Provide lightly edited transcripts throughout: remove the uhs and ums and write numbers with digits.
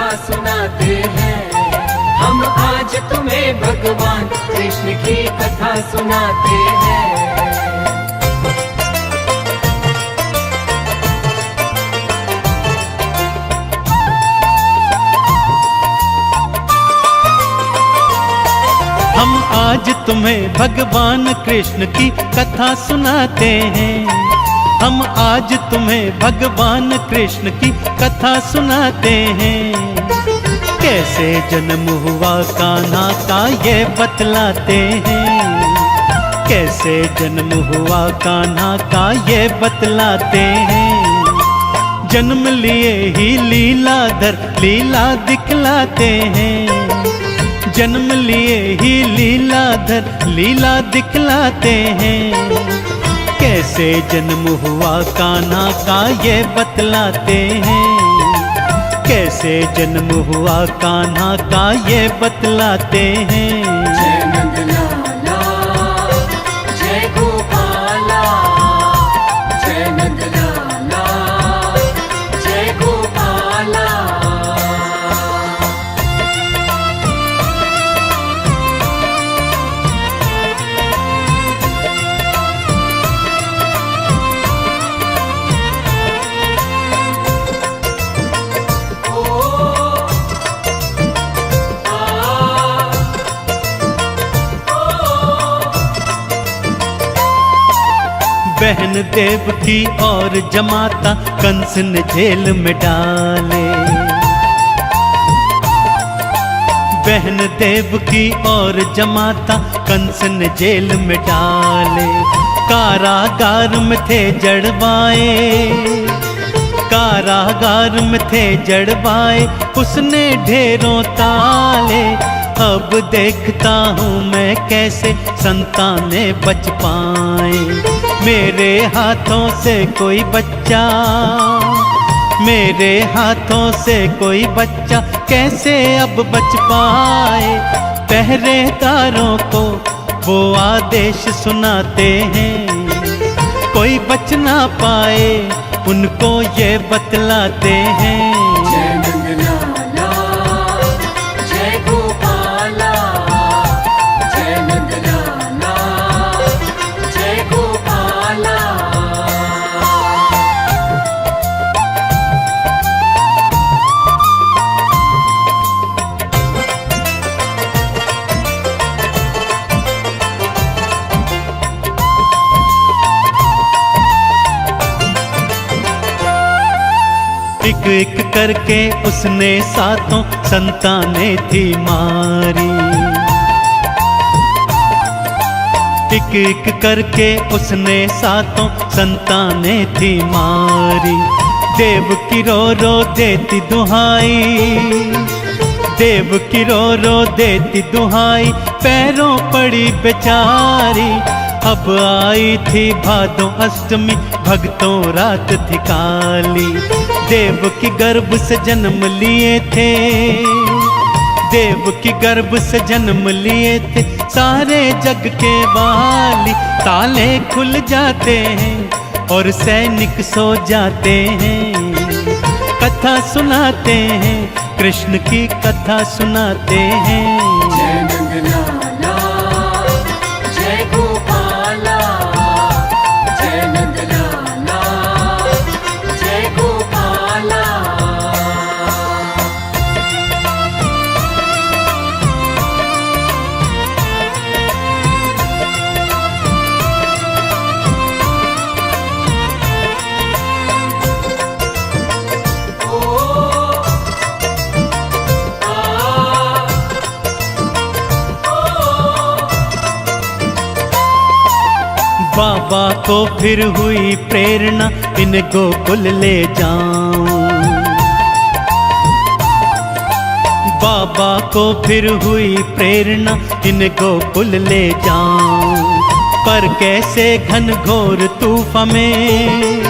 कथा सुनाते हैं। हम आज तुम्हें भगवान कृष्ण की कथा सुनाते हैं। हम आज तुम्हें भगवान कृष्ण की कथा सुनाते हैं। हम आज तुम्हें भगवान कृष्ण की कथा सुनाते हैं। कैसे जन्म हुआ कान्हा का ये बतलाते हैं। कैसे जन्म हुआ कान्हा का ये बतलाते हैं। जन्म लिए ही लीलाधर लीला दिखलाते हैं। जन्म लिए ही लीलाधर लीला दिखलाते हैं। कैसे जन्म हुआ कान्हा का ये बतलाते हैं। कैसे जन्म हुआ कान्हा का ये बतलाते हैं। जय नंदलाला जय गोपाला, जय नंदलाला जय गोपाला। बहन देवकी और जमाता कंस ने जेल में डाले। बहन देवकी और जमाता कंस ने जेल में डाले। कारागार में थे जड़वाए, कारागार में थे जड़वाए उसने ढेरों ताले। अब देखता हूँ मैं कैसे संतानें बच पाए। मेरे हाथों से कोई बच्चा, मेरे हाथों से कोई बच्चा कैसे अब बच पाए। पहरेदारों को वो आदेश सुनाते हैं। कोई बच ना पाए उनको ये बतलाते हैं। जय नंदलाला जय गोपाला, जय नंदलाला जय गोपाला। एक एक करके उसने सातों संतानें थी मारी। एक एक करके उसने सातों संतानें थी मारी। देवकी रो देती दुहाई, देवकी रो देती दुहाई पैरों पड़ी बेचारी। अब आई थी भादों अष्टमी भक्तों रात थी काली। देव की गर्भ से जन्म लिए थे, देव की गर्भ से जन्म लिए थे सारे जग के वाली। ताले खुल जाते हैं और सैनिक सो जाते हैं। कथा सुनाते हैं कृष्ण की कथा सुनाते हैं। जय नंदलाला जय गोपाला, जय नंदलाला जय गोपाला। बाबा को फिर हुई प्रेरणा इन गोकुल ले जाऊं। बाबा को फिर हुई प्रेरणा इन गोकुल ले जाऊं। पर कैसे घनघोर तूफान में,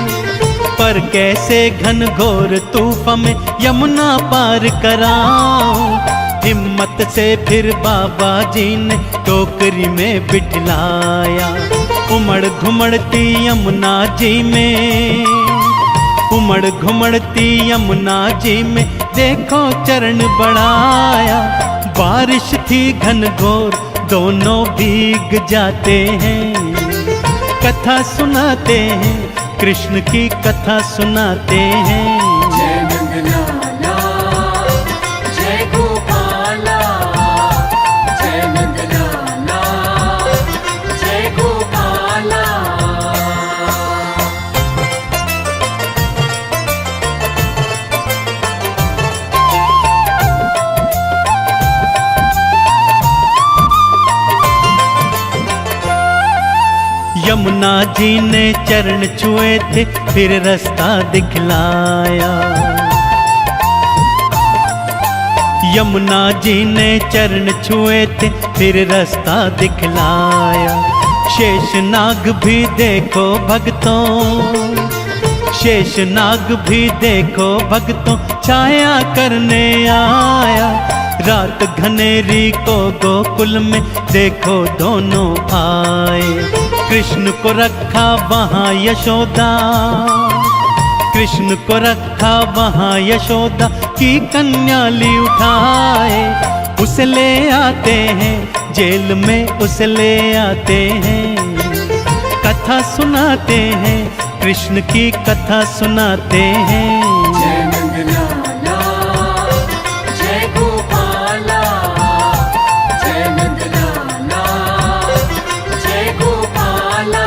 पर कैसे घनघोर तूफान में यमुना पार कराऊं। हिम्मत से फिर बाबा जी ने टोकरी में बिठलाया। उमड़ घुमड़ती यमुना जी में, उमड़ घुमड़ती यमुना जी में देखो चरण बढ़ाया। बारिश थी घनघोर दोनों भीग जाते हैं। कथा सुनाते हैं कृष्ण की कथा सुनाते हैं। जय नंदलाला जय गोपाला, जय नंदलाला जय गोपाला। यमुना जी ने चरण छुए थे फिर रास्ता दिखलाया। यमुना जी ने चरण छुए थे फिर रास्ता दिखलाया। शेषनाग भी देखो भक्तों, शेषनाग भी देखो भक्तों छाया करने आया। रात घनेरी को गोकुल में देखो दोनों आए। कृष्ण को रखा वहाँ यशोदा, कृष्ण को रखा वहाँ यशोदा की कन्या ली उठाए। उसे ले आते हैं जेल में, उसे ले आते हैं। कथा सुनाते हैं कृष्ण की कथा सुनाते हैं। जय नंदलाला जय गोपाला, जय नंदलाला जय गोपाला।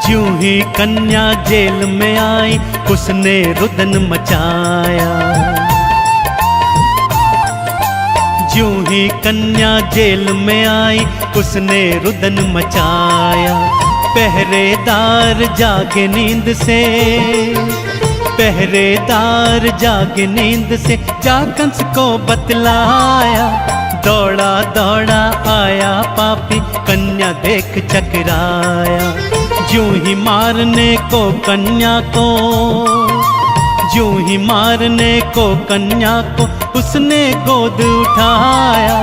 ज्यों ही कन्या जेल में आई उसने रुदन मचाया। ज्यों ही कन्या जेल में आई उसने रुदन मचाया। पहरेदार जागे नींद से, पहरेदार जागे नींद से जा कंस को बतलाया। दौड़ा दौड़ा आया पापी कन्या देख चकराया। ज्यों ही मारने को कन्या को, ज्यों ही मारने को कन्या को उसने गोद उठाया।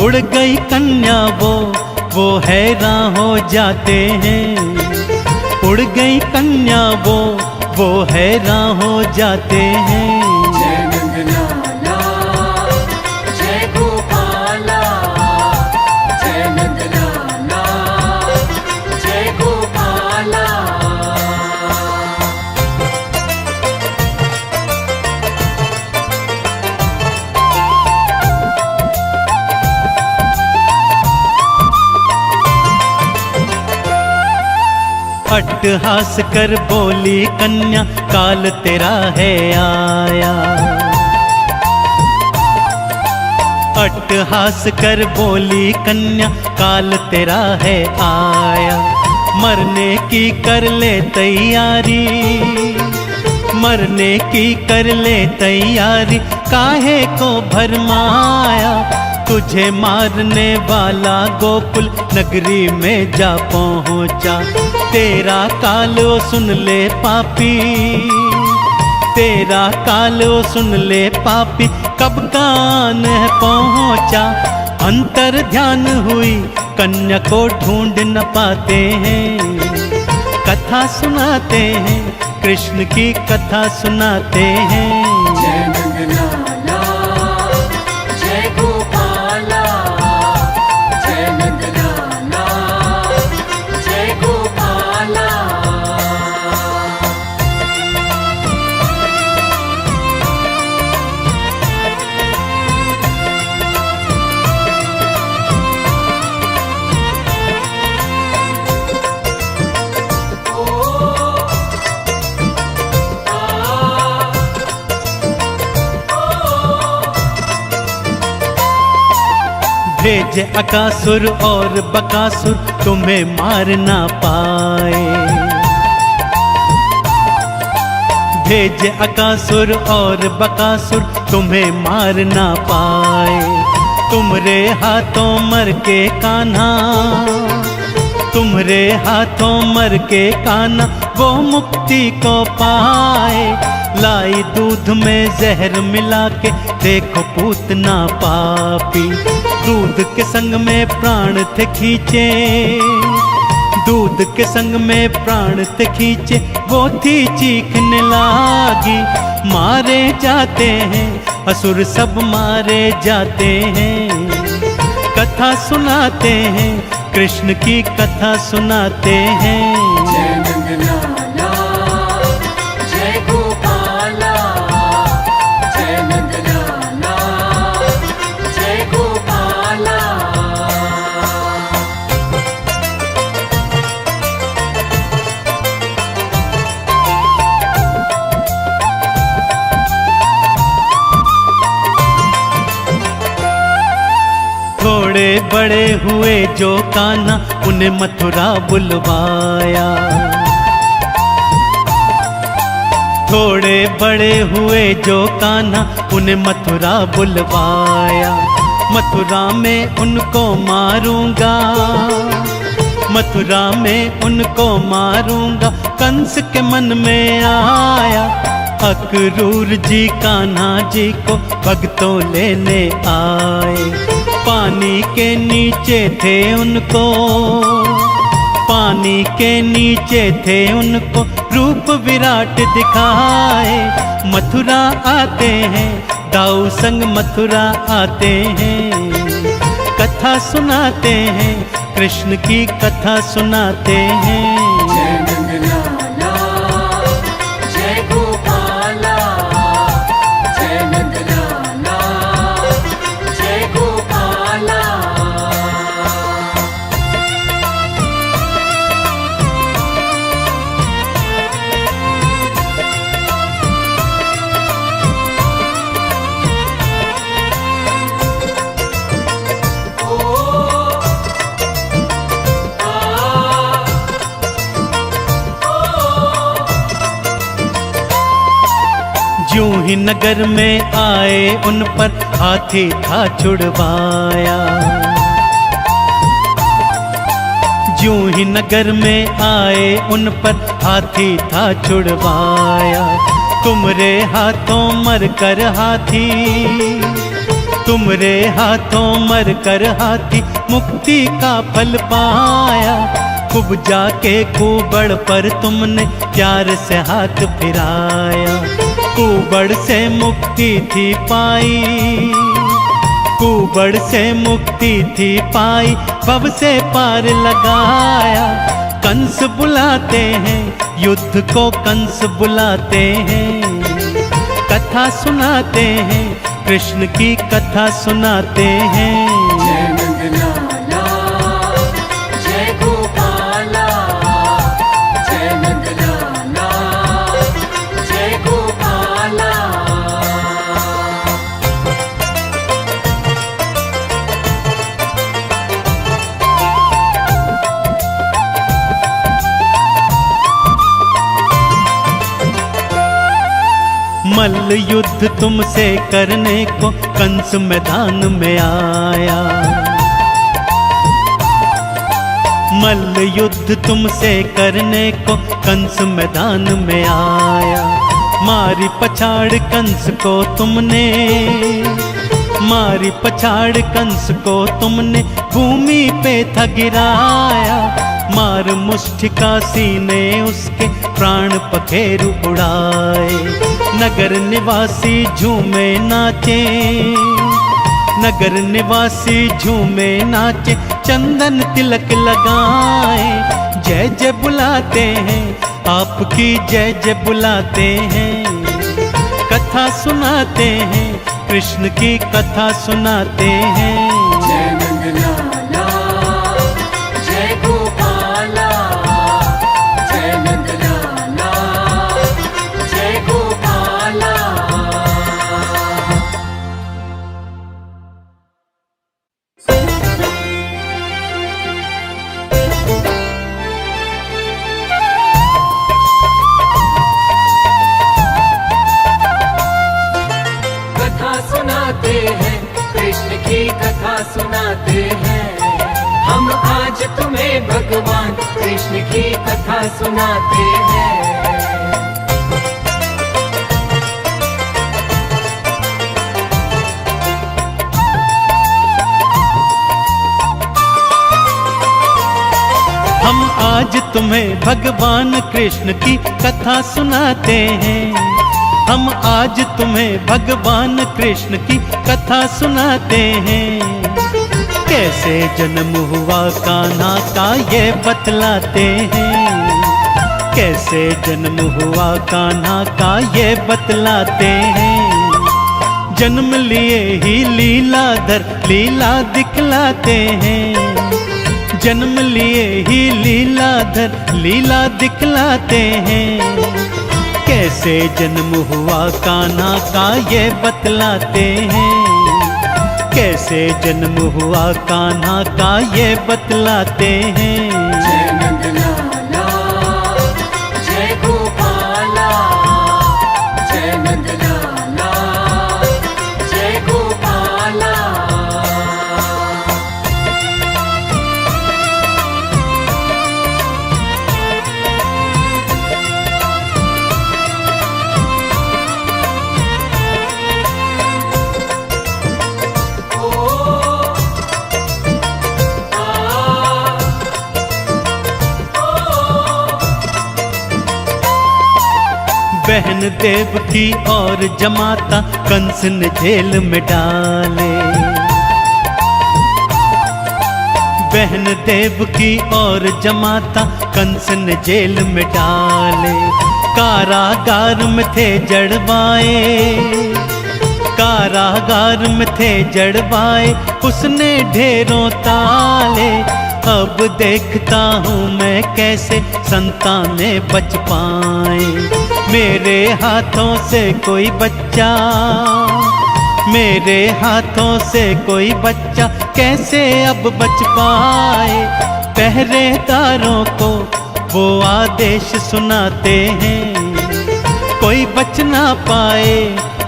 उड़ गई कन्या वो हैरान हो जाते हैं। उड़ गई कन्या वो हैरान हो जाते हैं। जय नंदलाला जय गोपाला, जय नंदलाला जय गोपाला। अट्टहास कर बोली कन्या काल तेरा है आया। अट्टहास कर बोली कन्या काल तेरा है आया। मरने की कर ले तैयारी, मरने की कर ले तैयारी काहे को भरमाया। तुझे मारने वाला गोकुल नगरी में जा पहुँचा। तेरा कालो सुन ले पापी, तेरा कालो सुन ले पापी कब कान है पहुँचा। अंतर ध्यान हुई कन्या को ढूंढ न पाते हैं। कथा सुनाते हैं कृष्ण की कथा सुनाते हैं। जय नंदलाला जय गोपाला, जय नंदलाला जय गोपाला। भेजे अकासुर और बकासुर तुम्हें मार ना पाए। भेजे अकासुर और बकासुर तुम्हें मार ना पाए। तुमरे हाथों मर के कान्हा, तुम्हारे हाथों मर के कान्हा वो मुक्ति को पाए। लाई दूध में जहर मिला के देखो पूतना पापी, दूध के संग में प्राण थे खींचे, दूध के संग में प्राण थे खींचे, वो थी चीखने लागी। मारे जाते हैं असुर सब मारे जाते हैं, कथा सुनाते हैं कृष्ण की कथा सुनाते हैं। जय नंदलाला जय गोपाला, जय नंदलाला जय गोपाला। थोड़े बड़े हुए जो कान्हा उन्हें मथुरा बुलवाया, थोड़े बड़े हुए जो कान्हा उन्हें मथुरा बुलवाया। मथुरा में उनको मारूंगा, मथुरा में उनको मारूंगा, कंस के मन में आया। अक्रूर जी कान्हा जी को भक्तों लेने आए, पानी के नीचे थे उनको, पानी के नीचे थे उनको रूप विराट दिखाए। मथुरा आते हैं दाऊ संग मथुरा आते हैं, कथा सुनाते हैं कृष्ण की कथा सुनाते हैं। जय नंदलाला जय गोपाला, जय नंदलाला जय गोपाला। यूं ही नगर में आए उन पर हाथी था छुड़वाया, यूं ही नगर में आए उन पर हाथी था छुड़वाया। तुम्हारे हाथों मर कर हाथी, तुम्हारे हाथों मर कर हाथी मुक्ति का फल पाया। खूब जाके कुबड़ पर तुमने प्यार से हाथ फिराया, कुबड़ से मुक्ति थी पाई, कुबड़ से मुक्ति थी पाई, भव से पार लगाया। कंस बुलाते हैं युद्ध को कंस बुलाते हैं, कथा सुनाते हैं कृष्ण की कथा सुनाते हैं। जय नंदलाला जय गोपाला, जय नंदलाला जय गोपाला। मल्ल युद्ध तुमसे करने को कंस मैदान में आया, मल्ल युद्ध तुमसे करने को कंस मैदान में आया। मारी पछाड़ कंस को तुमने, मारी पछाड़ कंस को तुमने भूमि पे था गिराया। मार मुष्टिका सीने उसके प्राण पखेरु उड़ाए। नगर निवासी झूमे नाचे, नगर निवासी झूमे नाचे, चंदन तिलक लगाए। जय जय बुलाते हैं आपकी जय जय बुलाते हैं, कथा सुनाते हैं कृष्ण की कथा सुनाते हैं। जय नंदलाला जय गोपाला, जय नंदलाला जय गोपाला। कथा सुनाते हैं कृष्ण की कथा भगवान कृष्ण की कथा सुनाते हैं। हम आज तुम्हें भगवान कृष्ण की कथा सुनाते हैं। हम आज तुम्हें भगवान कृष्ण की कथा सुनाते हैं। कैसे जन्म हुआ कान्हा का ये बतलाते हैं। कैसे जन्म हुआ कान्हा का ये बतलाते हैं। जन्म लिए ही लीलाधर लीला दिखलाते हैं। जन्म लिए ही लीलाधर लीला दिखलाते हैं। कैसे जन्म हुआ कान्हा का ये बतलाते हैं। कैसे जन्म हुआ कान्हा का ये बतलाते हैं। जय नंदलाला जय गोपाला, जय नंदलाला जय गोपाला। बहन देवकी और जमाता कंस ने जेल में डाले। बहन देवकी और जमाता कंस ने जेल में डाले। कारागार में थे जड़वाए, कारागार में थे जड़वाए, उसने ढेरों ताले। अब देखता हूँ मैं कैसे संतानें बच पाए। मेरे हाथों से कोई बच्चा, मेरे हाथों से कोई बच्चा कैसे अब बच पाए। पहरेदारों को वो आदेश सुनाते हैं, कोई बच ना पाए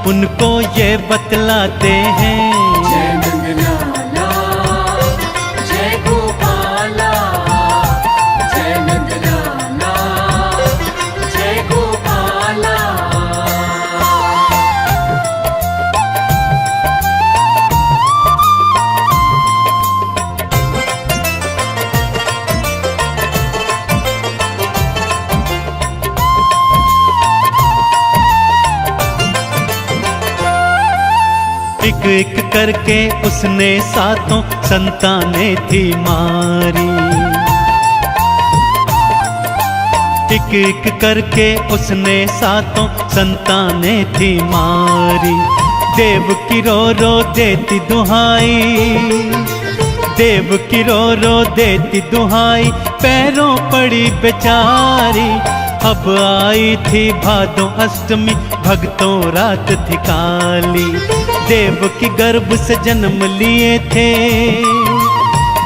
उनको ये बतलाते हैं। जय नंदलाला जय गोपाला, जय नंदलाला जय गोपाला। एक एक करके उसने सातों संतानें थी मारी। एक एक करके उसने सातों संतानें थी मारी। देव की रो देती दुहाई, देव की रो देती दुहाई, पैरों पड़ी बेचारी। अब आई थी भादों अष्टमी, भक्तों रात थी काली। देव की गर्भ से जन्म लिए थे,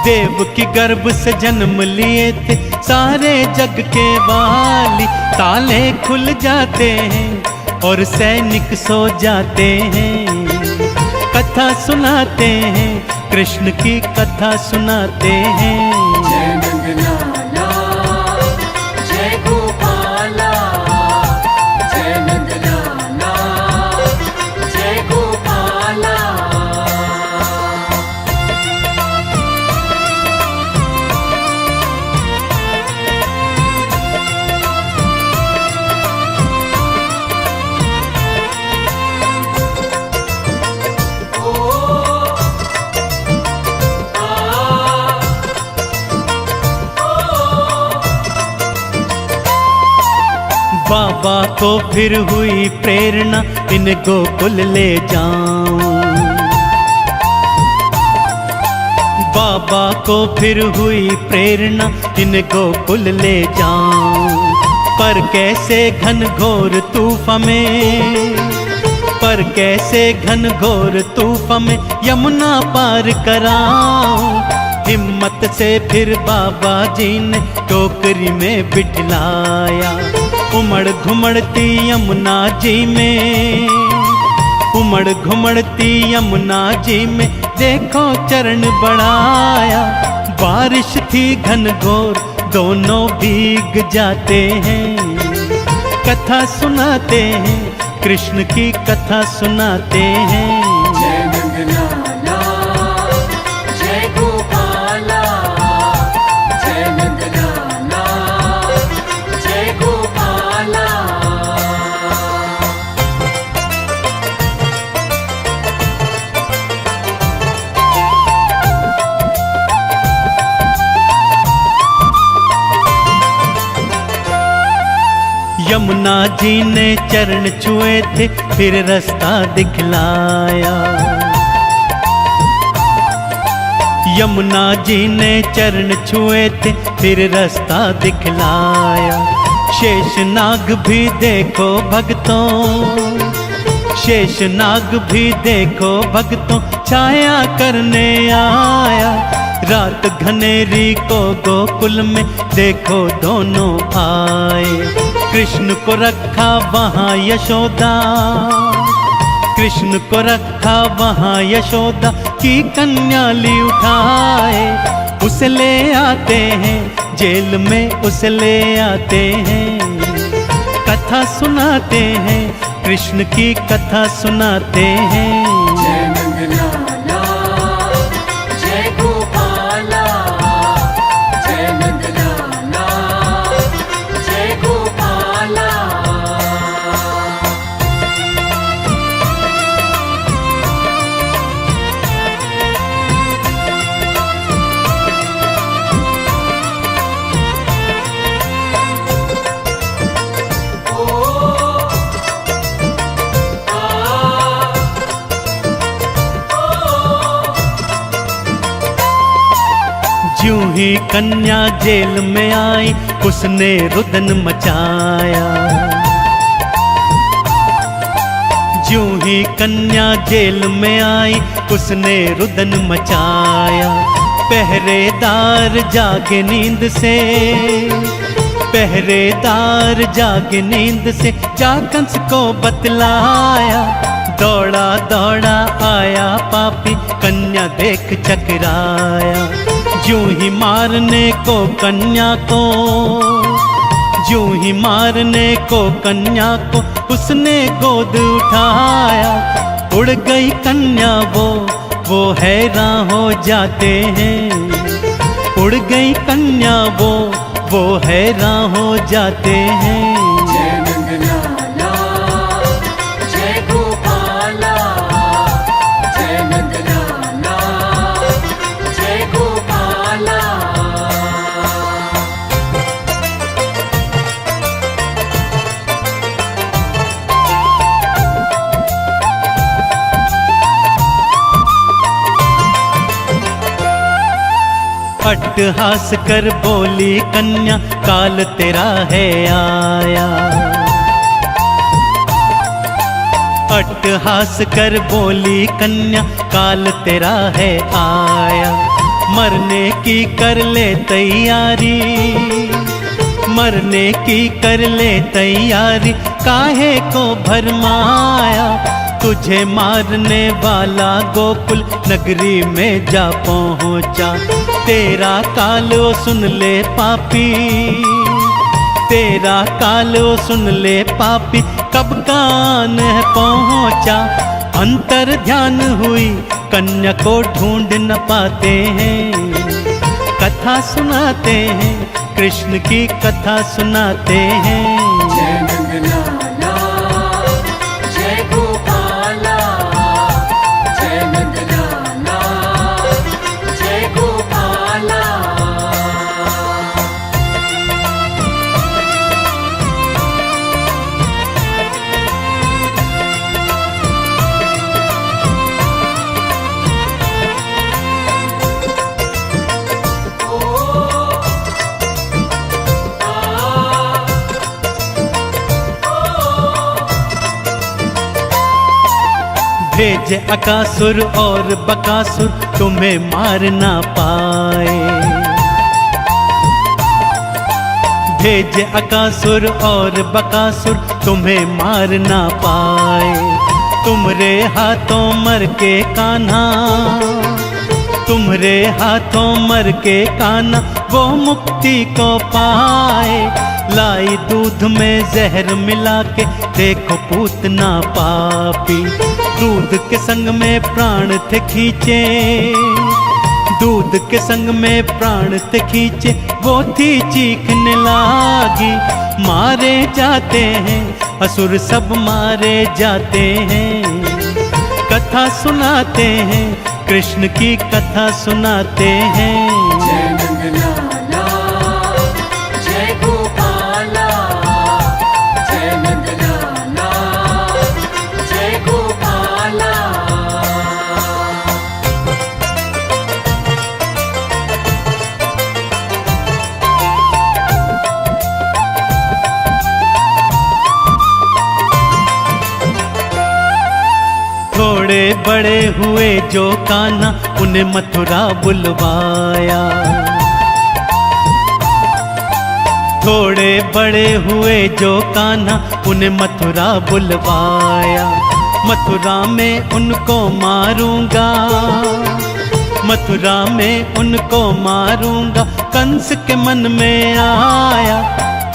देव की गर्भ से जन्म लिए थे सारे जग के वाली। ताले खुल जाते हैं और सैनिक सो जाते हैं। कथा सुनाते हैं, कृष्ण की कथा सुनाते हैं। जय नंदलाला जय गोपाला, जय नंदलाला जय गोपाला। बाबा को फिर हुई प्रेरणा, इन गोकुल ले जाऊं। बाबा को फिर हुई प्रेरणा, इन गोकुल ले जाऊं। पर कैसे घनघोर तूफान में, पर कैसे घनघोर तूफान में यमुना पार कराऊं। हिम्मत से फिर बाबा जी ने टोकरी में बिठलाया। उमड़ घुमड़ती यमुना जी में, उमड़ घुमड़ती यमुना जी में देखो चरण बढ़ाया। बारिश थी घनघोर दोनों भीग जाते हैं। कथा सुनाते हैं, कृष्ण की कथा सुनाते हैं। जय नंदलाला, जय गोपाला, जय नंदलाला, जय गोपाला। यमुना जी ने चरण छुए थे, फिर रास्ता दिखलाया। यमुना जी ने चरण छुए थे, फिर रास्ता दिखलाया। शेषनाग भी देखो भक्तों, शेषनाग भी देखो भक्तों, छाया करने आया। रात घनेरी को गोकुल में देखो दोनों आए। कृष्ण को रखा वहाँ यशोदा, कृष्ण को रखा वहाँ यशोदा की कन्या ली उठाए। उसे ले आते हैं जेल में, उसे ले आते हैं। कथा सुनाते हैं, कृष्ण की कथा सुनाते हैं। जय नंदलाला, जय गोपाला, जय नंदलाला, जय गोपाला। ज्यों ही कन्या जेल में आई, उसने रुदन मचाया। ज्यों ही कन्या जेल में आई, उसने रुदन मचाया। पहरेदार जागे नींद से, पहरेदार जागे नींद से, जा कंस को बतलाया। दौड़ा दौड़ा आया पापी, कन्या देख चकराया। ज्यों ही मारने को कन्या को, ज्यों ही मारने को कन्या को, उसने गोद उठाया। उड़ गई कन्या वो हैरान हो जाते हैं। उड़ गई कन्या वो हैरान हो जाते हैं। जय नंदलाला, जय गोपाला, जय नंदलाला, जय गोपाला। अट्टहास कर बोली कन्या, काल तेरा है आया। अट्टहास कर बोली कन्या, काल तेरा है आया। मरने की कर ले तैयारी, मरने की कर ले तैयारी, काहे को भरमाया। तुझे मारने वाला गोकुल नगरी में जा पहुँचा। तेरा काल ओ सुन ले पापी, तेरा काल ओ सुन ले पापी, कब कान है पहुँचा। अंतर ध्यान हुई कन्या को ढूंढ न पाते हैं। कथा सुनाते हैं, कृष्ण की कथा सुनाते हैं। जय नंदलाला, जय गोपाला, जय नंदलाला, जय गोपाला। भेजे अकासुर और बकासुर, तुम्हें मार ना पाए। भेजे अकासुर और बकासुर, तुम्हें मार ना पाए। तुमरे हाथों मर के कान्हा, तुम्हारे हाथों मर के कान्हा वो मुक्ति को पाए। लाई दूध में जहर मिला के देखो पूतना पापी। दूध के संग में प्राण थे खींचे, दूध के संग में प्राण थे खींचे, वो थी चीखने लागी। मारे जाते हैं असुर सब मारे जाते हैं। कथा सुनाते हैं कृष्ण की कथा सुनाते हैं। जय नंदलाला जय गोपाला, जय नंदलाला जय गोपाला। थोड़े बड़े हुए जो कान्हा उन्हें मथुरा बुलवाया। थोड़े बड़े हुए जो कान्हा उन्हें मथुरा बुलवाया। मथुरा में उनको मारूंगा, मथुरा में उनको मारूंगा, कंस के मन में आया।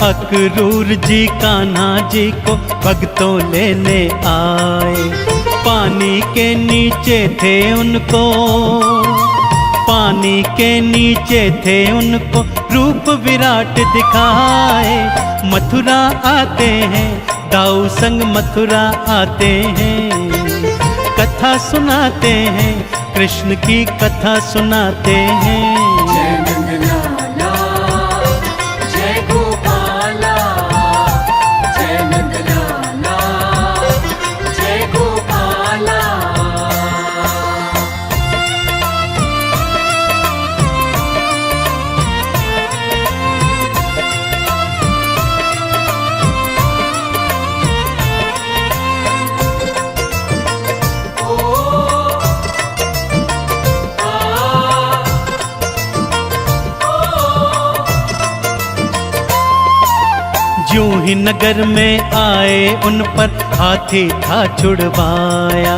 अक्रूर जी कान्हा जी को भक्तों लेने आए। पानी के नीचे थे उनको, पानी के नीचे थे उनको रूप विराट दिखाए। मथुरा आते हैं दाऊ संग मथुरा आते हैं। कथा सुनाते हैं कृष्ण की कथा सुनाते हैं। जय नंदलाला जय गोपाला, जय नंदलाला जय गोपाला। यूं ही नगर में आए उन पर हाथी था छुड़वाया।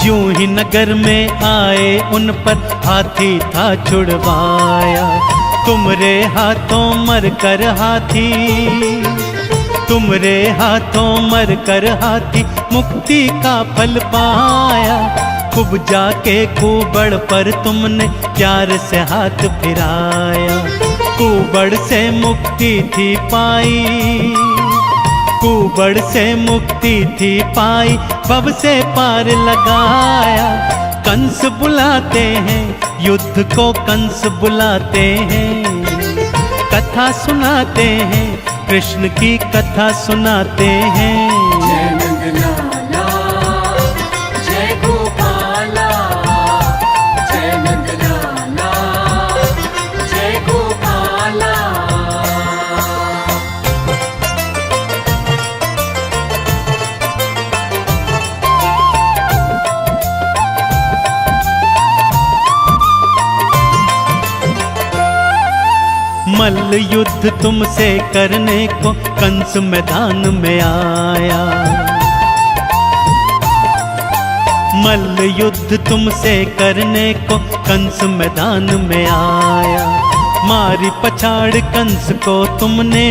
यूं ही नगर में आए उन पर हाथी था छुड़वाया। तुम्हारे हाथों मर कर हाथी, तुम्हारे हाथों मर कर हाथी मुक्ति का फल पाया। खूब जाके कुबड़ पर तुमने प्यार से हाथ फिराया। कुबड़ से मुक्ति थी पाई, कुबड़ से मुक्ति थी पाई, भव से पार लगाया। कंस बुलाते हैं युद्ध को कंस बुलाते हैं। कथा सुनाते हैं कृष्ण की कथा सुनाते हैं। जय नंदलाला जय गोपाला, जय नंदलाला जय गोपाला। मल्ल युद्ध तुमसे करने को कंस मैदान में आया। मल्ल युद्ध तुमसे करने को कंस मैदान में आया। मारी पछाड़ कंस को तुमने,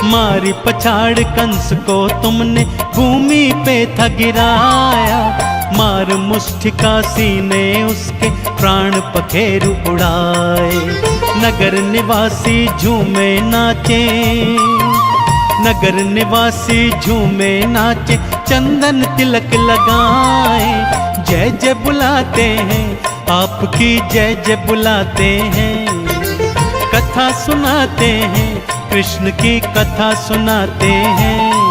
मारी पछाड़ कंस को तुमने भूमि पे था गिराया। मार मुष्टिका सीने उसके प्राण पखेरु उड़ाए। नगर निवासी झूमे नाचे, नगर निवासी झूमे नाचे, चंदन तिलक लगाए। जय जय बुलाते हैं आपकी जय जय बुलाते हैं। कथा सुनाते हैं कृष्ण की कथा सुनाते हैं।